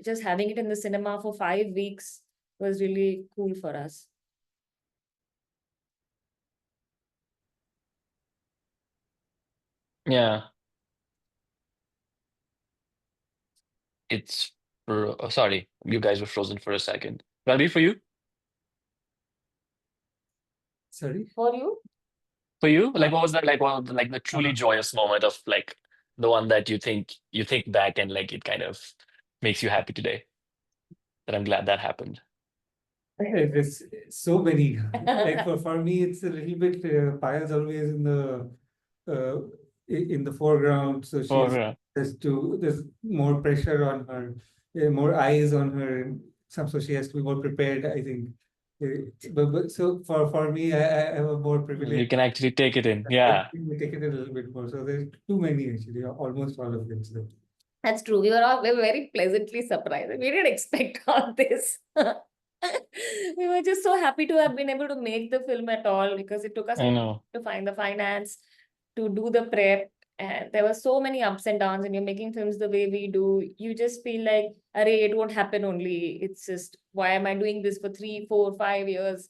just having it in the cinema for 5 weeks was really cool for us. Yeah. Sorry, you guys were frozen for a second. Ranbir, for you? Sorry. For you? For you? Uh, Like what was that like one of the, like the truly uh, joyous moment of like the one that you think back and like it kind of makes you happy today? That I'm glad that happened. There's so many. Like for me, it's a little bit. Payal's always uh, in the foreground, so Oh, she's yeah. there's more pressure on her, more eyes on her, and so she has to be more prepared, I think. But so for me, I have a more privilege. You can actually take it in. I Yeah, think we take it a little bit more. So there's too many actually, almost all of them. So. That's true. We were very pleasantly surprised. We didn't expect all this. We were just so happy to have been able to make the film at all because it took us I know. to find the finance, to do the prep. And there were so many ups and downs, and you're making films the way we do. You just feel like, array, it won't happen only. It's just, why am I doing this for 3, 4, 5 years?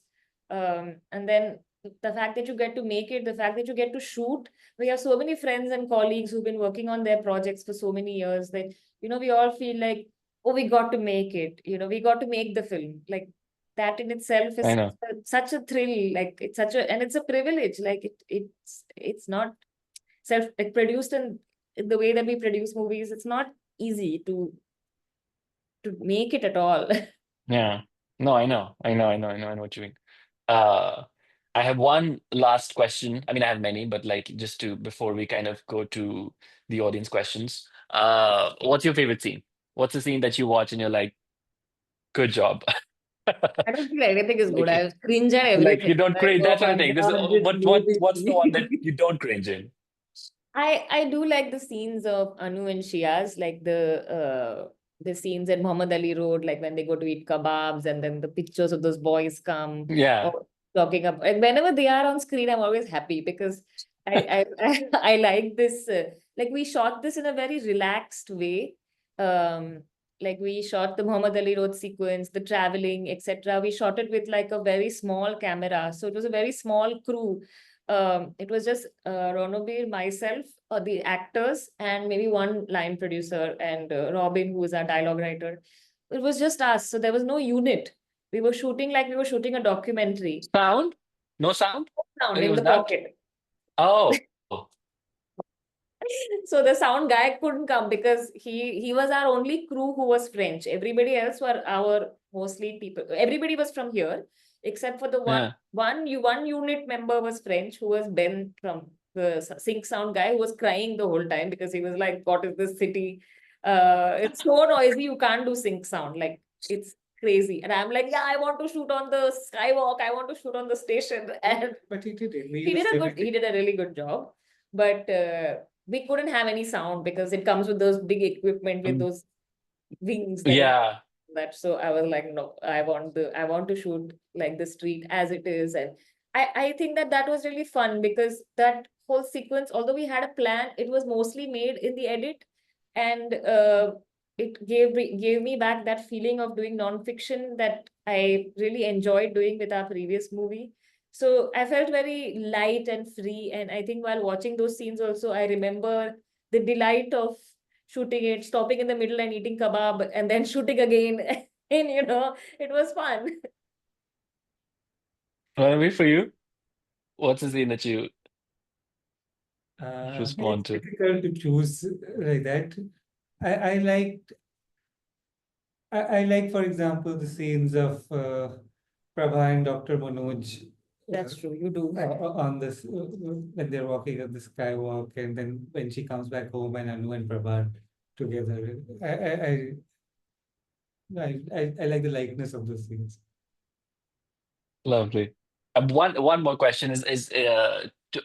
And then the fact that you get to make it, the fact that you get to shoot. We have so many friends and colleagues who've been working on their projects for so many years that, we all feel like, oh, we got to make it. We got to make the film. Like that in itself is I know. such a thrill. Like and it's a privilege. Like it's not like produced in the way that we produce movies. It's not easy to make it at all. Yeah. No, I know. I know what you mean. Uh, I have one last question. I mean, I have many, but like just to before we kind of go to the audience questions. What's your favorite scene? What's the scene that you watch and you're like, good job? I don't feel anything is good. Like, I cringe at like you everything. don't Like, cringe. oh That's what I my think. This is God, this what's the one that movie. you don't cringe in? I do like the scenes of Anu and Shiaz, like the scenes at Muhammad Ali Road, like when they go to eat kebabs and then the pictures of those boys come Yeah, or talking about. And whenever they are on screen, I'm always happy because I like this. Like we shot this in a very relaxed way. Um, like we shot the Muhammad Ali Road sequence, the traveling, etc. We shot it with like a very small camera, so it was a very small crew. It was just Ranabir, myself, the actors, and maybe one line producer and Robin, who is our dialogue writer. It was just us. So there was no unit. We were shooting like we were shooting a documentary. Sound? No sound? Sound It in was the not. pocket. Oh, So the sound guy couldn't come because he was our only crew who was French. Everybody else were our mostly people. Everybody was from here, except for the yeah. one unit member was French, who was Ben from the sync sound guy, who was crying the whole time because he was like, "What is this city? It's so noisy. You can't do sync sound. Like it's crazy." And I'm like, "Yeah, I want to shoot on the skywalk. I want to shoot on the station." And But he did it. We he did used a everything. he did a really good job, but we couldn't have any sound because it comes with those big equipment with Um, those wings that yeah. that. So I was like, no, I want to shoot like the street as it is. And I think that that was really fun because that whole sequence, although we had a plan, it was mostly made in the edit, and it gave me back that feeling of doing nonfiction that I really enjoyed doing with our previous movie. So I felt very light and free. And I think while watching those scenes also, I remember the delight of shooting it, stopping in the middle and eating kebab, and then shooting again. And it was fun. Ranabir, for you, what's the scene that you It's respond to? difficult to choose like that. I liked I like, for example, the scenes of Prabha and Dr. Manoj That's true, you do. on this when they're walking on the skywalk, and then when she comes back home and Anu and Prabha are together. I like the likeness of those scenes. Lovely. One more question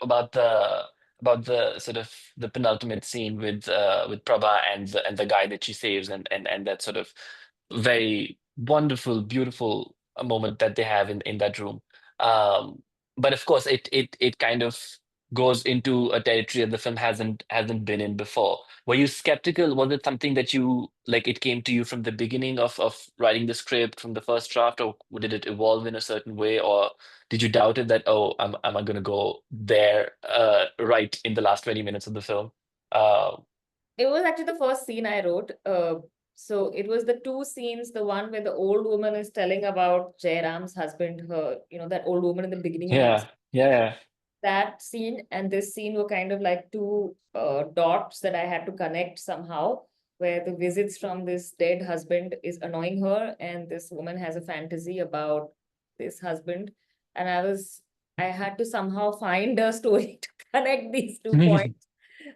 about the sort of the penultimate scene with Prabha and the guy that she saves and that sort of very wonderful, beautiful moment that they have in that room. Um, but of course, it kind of goes into a territory that the film hasn't been in before. Were you skeptical? Was it something that you like? It came to you from the beginning of writing the script from the first draft, or did it evolve in a certain way, or did you doubt it that oh, am I going to go there right in the last 20 minutes of the film? Uh, It was actually the first scene I wrote. So it was the two scenes, the one where the old woman is telling about Jairam's husband, that old woman in the beginning who yeah, yeah, that scene and this scene were kind of like two dots that I had to connect somehow, where the visits from this dead husband is annoying her, and this woman has a fantasy about this husband. And I had to somehow find a story to connect these 2 points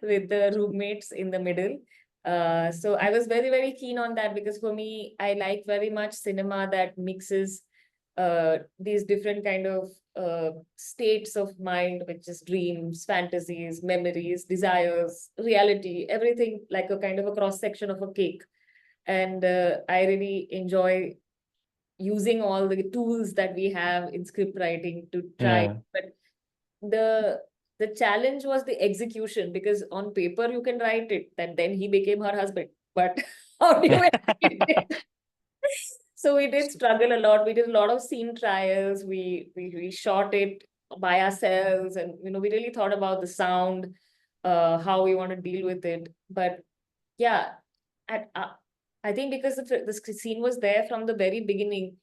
with the roommates in the middle. So I was very, very keen on that because for me, I like very much cinema that mixes these different kind of states of mind, which is dreams, fantasies, memories, desires, reality, everything like a kind of a cross section of a cake. And I really enjoy using all the tools that we have in script writing to try. yeah. But the the challenge was the execution because on paper you can write it that then he became her husband, but how do you execute it? So we did struggle a lot. We did a lot of scene trials. We shot it by ourselves, and we really thought about the sound, how we want to deal with it. But yeah, at, I think because the scene was there from the very beginning,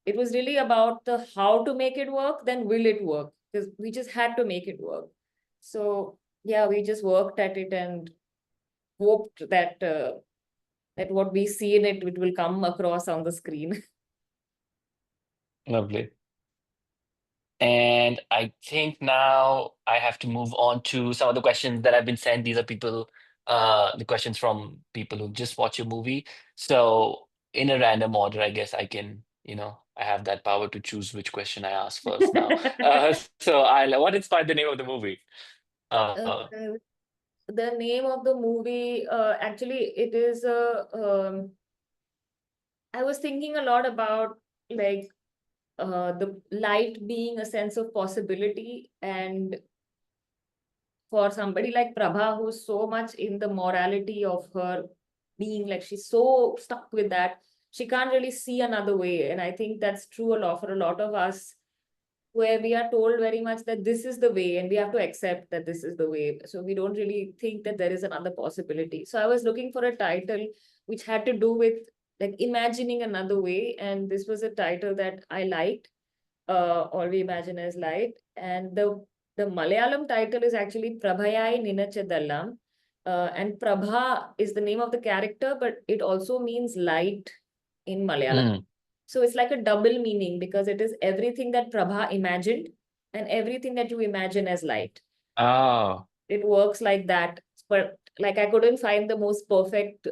it was really about the how to make it work, then will it work? Because we just had to make it work. So yeah, we just worked at it and hoped that what we see in it will come across on the screen. Lovely. And I think now I have to move on to some of the questions that have been sent. These are the questions from people who just watch your movie. So in a random order, I guess I have that power to choose which question I ask first now. What inspired the name of the movie? Uh, Uh, the name of the movie, actually, it is I was thinking a lot about like the light being a sense of possibility, and for somebody like Prabha, who's so much in the morality of her being, like she's so stuck with that, she can't really see another way. And I think that's true a lot for a lot of us, where we are told very much that this is the way and we have to accept that this is the way. So we don't really think that there is another possibility. So I was looking for a title which had to do with like imagining another way, and this was a title that I liked. All we imagine as light, and the Malayalam title is actually Prabhayai Ninachadallam. And Prabha is the name of the character, but it also means light in Malayalam. Mm. So it's like a double meaning because it is everything that Prabha imagined and everything that you imagine as light. Oh, It works like that. But like I couldn't find the most perfect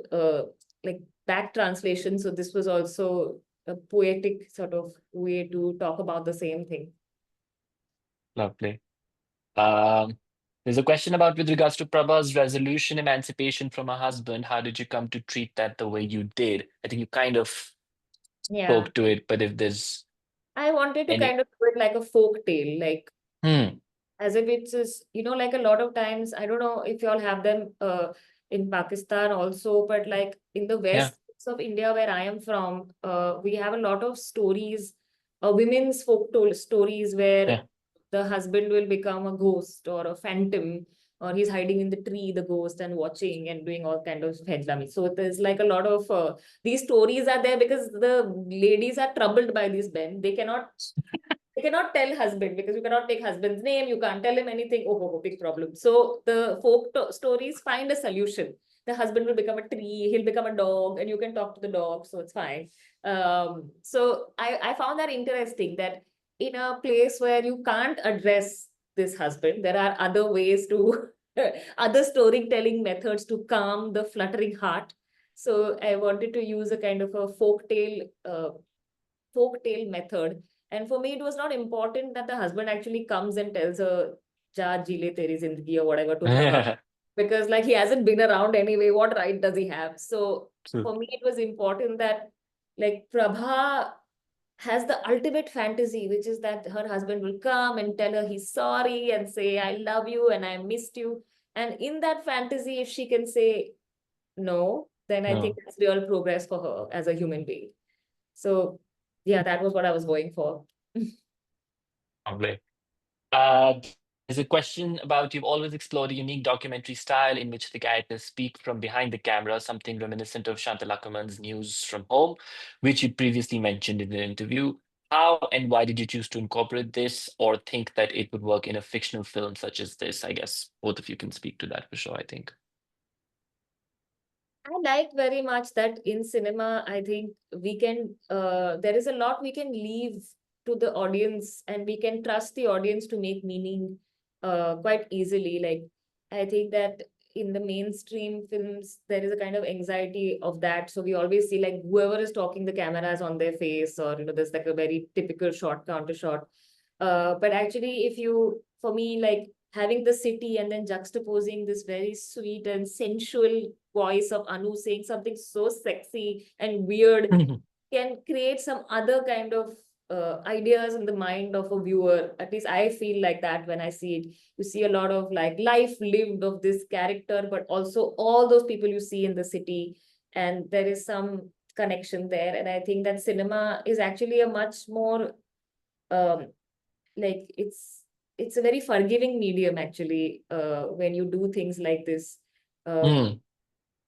like back translation. So this was also a poetic sort of way to talk about the same thing. lovely. Um, there's a question about with regards to Prabha's resolution, emancipation from her husband. How did you come to treat that the way you did? I think you kind of Yeah. spoke to it, but if there's I wanted to any, kind of do it like a folk tale, like hmm, as if it's just, like a lot of times, I don't know if y'all have them in Pakistan also, but like in the yeah, west of India where I am from, we have a lot of stories, women's stories where yeah, the husband will become a ghost or a phantom, or he's hiding in the tree, the ghost, and watching and doing all kind of fedlami. So there's like a lot of these stories are there because the ladies are troubled by these men. They cannot tell husband because you cannot take husband's name. You can't tell him anything. Oh, big problem. So the stories find a solution. The husband will become a tree. He'll become a dog, and you can talk to the dog. So it's fine. So I found that interesting that in a place where you can't address this husband, there are other ways to other storytelling methods to calm the fluttering heart. So I wanted to use a kind of a folk tale method. And for me, it was not important that the husband actually comes and tells her, Ja jile teri zindagi or whatever to Prabha. Because like he hasn't been around anyway, what right does he have? So true. for me, it was important that like Prabha has the ultimate fantasy, which is that her husband will come and tell her he's sorry and say, I love you and I missed you. And in that fantasy, if she can say no, then I think No, that's real progress for her as a human being. So yeah, that was what I was going for. probably. There's a question about you've always explored a unique documentary style in which the characters speak from behind the camera, something reminiscent of Chantal Ackerman's News from Home, which you previously mentioned in the interview. How and why did you choose to incorporate this or think that it would work in a fictional film such as this? I guess both of you can speak to that for sure, I think. I like very much that in cinema, I think there is a lot we can leave to the audience and we can trust the audience to make meaning quite easily. Like, I think that in the mainstream films, there is a kind of anxiety of that. So we always see like whoever is talking, the camera is on their face, or, there's like a very typical shot, counter shot. But actually, for me, like having the city and then juxtaposing this very sweet and sensual voice of Anu saying something so sexy and weird can create some other kind of ideas in the mind of a viewer. At least I feel like that when I see it. You see a lot of like life lived of this character, but also all those people you see in the city. And there is some connection there. And I think that cinema is actually a much more um, like it's a very forgiving medium actually when you do things like this. uh, Mm,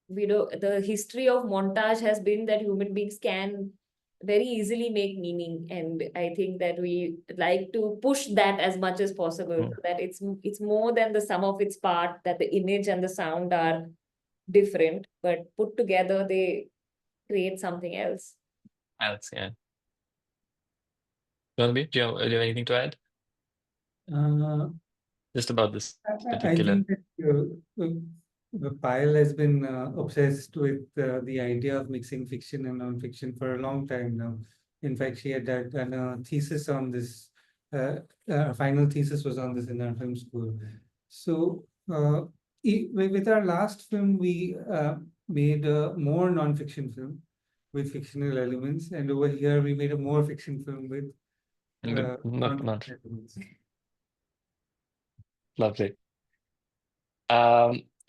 the history of montage has been that human beings can very easily make meaning, and I think that we like to push that as much as possible mm, so that it's more than the sum of its part, that the image and the sound are different but put together they create something else. Alex, yeah. Ranabir, do you have anything to add? Uh, Just about this I particular. think that Payal has been obsessed with the idea of mixing fiction and non-fiction for a long time now. In fact, she had done a thesis on this. Final thesis was on this in our film school. So, with our last film, we made a more non-fiction film with fictional elements, and over here we made a more fiction film with Not non-fiction elements. lovely.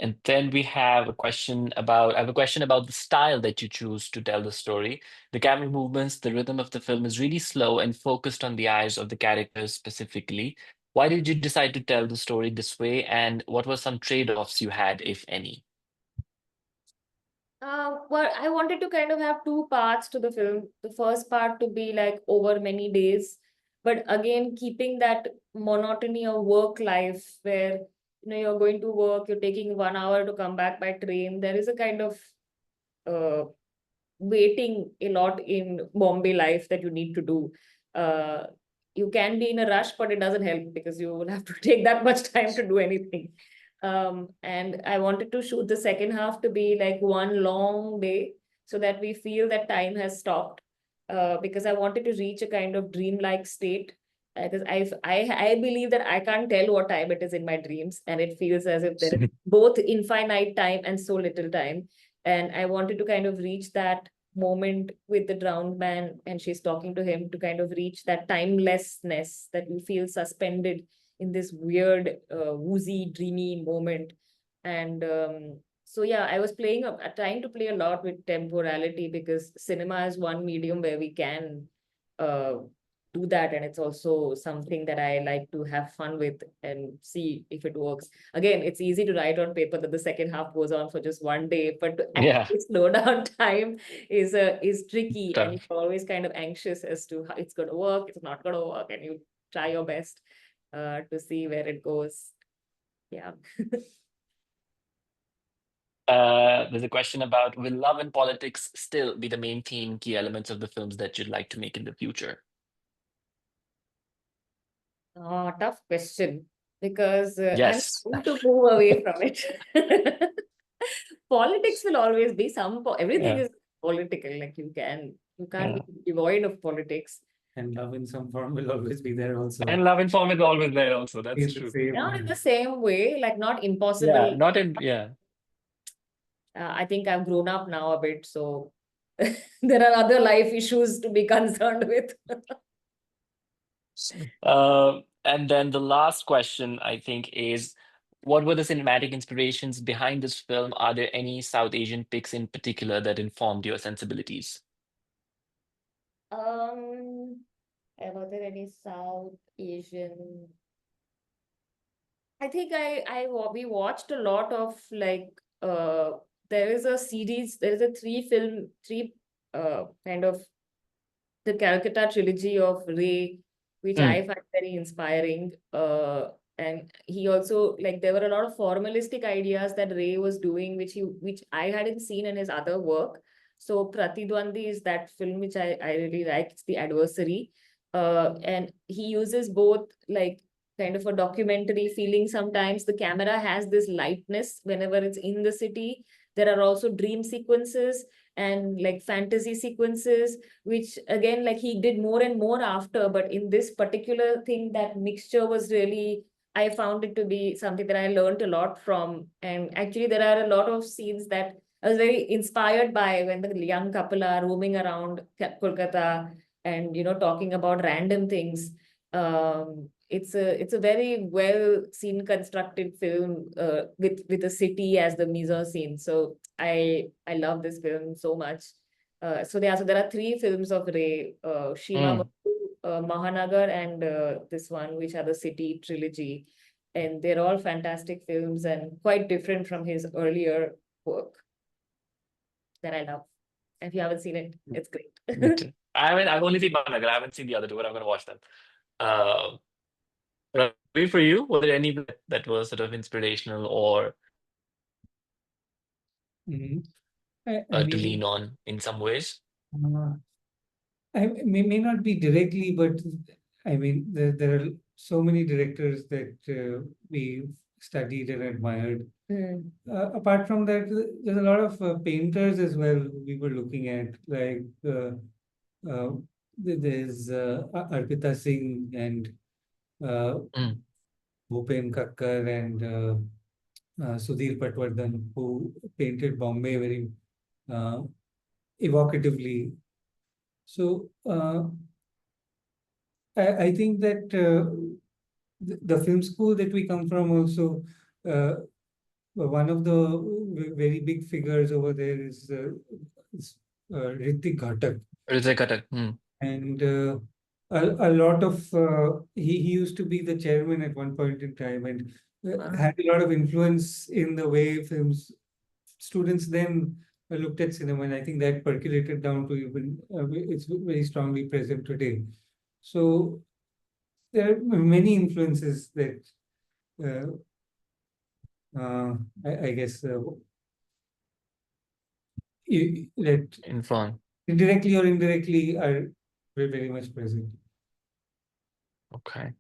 And then I have a question about the style that you choose to tell the story. The camera movements, the rhythm of the film is really slow and focused on the eyes of the characters specifically. Why did you decide to tell the story this way, and what were some trade-offs you had, if any? Well, I wanted to kind of have two parts to the film. The first part to be like over many days, but again, keeping that monotony of work life where you're going to work, you're taking 1 hour to come back by train. There is a kind of uh, waiting a lot in Bombay life that you need to do. Uh, you can be in a rush, but it doesn't help because you will have to take that much time to do anything. And I wanted to shoot the second half to be like one long day so that we feel that time has stopped. Because I wanted to reach a kind of dreamlike state. Because I believe that I can't tell what time it is in my dreams, and it feels as if there is both infinite time and so little time. And I wanted to kind of reach that moment with the drowned man, and she's talking to him to kind of reach that timelessness that you feel suspended in this weird, woozy, dreamy moment. And so, yeah, I was trying to play a lot with temporality because cinema is one medium where we can uh, do that. And it's also something that I like to have fun with and see if it works. Again, it's easy to write on paper that the second half goes on for just one day, but to Yeah. actually slow down time is tricky, and Tough. you're always kind of anxious as to how it's going to work, it's not going to work, and you try your best to see where it goes. Yeah. There's a question about, will love and politics still be the main theme, key elements of the films that you'd like to make in the future? Tough question because I'm Yes. trying to move away from it. Politics will always be everything Yeah. is political. Like you can't Yeah. be devoid of politics. And love in some form will always be there also. And love and form is always there also. That's It's the true. same. Not in the same way, like not Yeah. impossible. Not in, yeah. I think I've grown up now a bit, so there are other life issues to be concerned with. And then the last question, I think, is what were the cinematic inspirations behind this film? Are there any South Asian picks in particular that informed your sensibilities? Um, were there any South Asian? I think we watched a lot of like there is a series, there is a three kind of the Calcutta trilogy of Ray, which Mm, I find very inspiring. And he also like there were a lot of formalistic ideas that Ray was doing, which I hadn't seen in his other work. So Pratidwandi is that film which I really like. It's The Adversary. And he uses both like kind of a documentary feeling sometimes. The camera has this lightness whenever it's in the city. There are also dream sequences and like fantasy sequences, which again like he did more and more after, but in this particular thing that mixture was really, I found it to be something that I learned a lot from. And actually there are a lot of scenes that I was very inspired by when the young couple are roaming around Kolkata and talking about random things. It's a very well scene constructed film with a city as the mise scene. So I love this film so much. So there are three films of Ray, Shima mm. Babu, Mahanagar, and this one, which are the City trilogy, and they're all fantastic films and quite different from his earlier work that I love. If you haven't seen it, it's great. Me too. I've only seen Mahanagar. I haven't seen the other two, but I'm gonna watch them. Uh, Ravi, for you, were there any that was sort of inspirational or Mhm. I to mean, lean on in some ways? uh, may not be directly, but I mean, there are so many directors that we studied and admired. Mm. Apart from that, there's a lot of painters as well we were looking at, like uh, there's Arpita Singh and uh, Mm. Bhupen Kakkar and Sudhir Patwardhan, who painted Bombay very uh, evocatively. So I think that the film school that we come from also, one of the very big figures over there is Ritik Ghatak. Rizai Katak. Mm. And a lot of he used to be the chairman at one point in time and Wow. had a lot of influence in the way films students then looked at cinema, and I think that percolated down to even it's very strongly present today. So there are many influences that uh, I guess that Influence. indirectly or indirectly are very much present. Okay,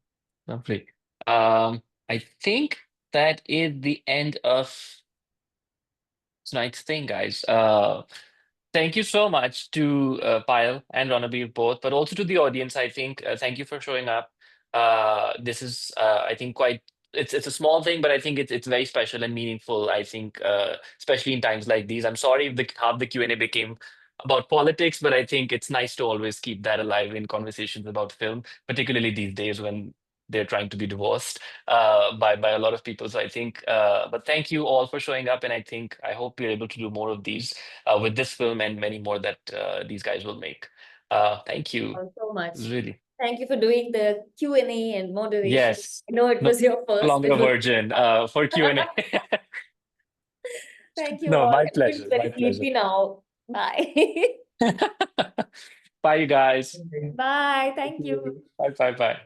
lovely. I think that is the end of tonight's thing, guys. Thank you so much to Payal and Ranabir both, but also to the audience. I think thank you for showing up. This is, I think, quite. It's a small thing, but I think it's very special and meaningful. I think, especially in times like these. I'm sorry if the half the Q&A became about politics, but I think it's nice to always keep that alive in conversations about film, particularly these days when they're trying to be divorced by a lot of people. So I think, but thank you all for showing up, and I hope we're able to do more of these with this film and many more that these guys will make. Thank you. So much. Really. Thank you for doing the Q&A and moderation. Yes. I know it No was your first. longer a virgin for Q&A. Thank you No, all. my I feel pleasure. My very pleasure. sleepy now. Bye. Bye, you guys. Bye. Thank you. Bye, bye, bye.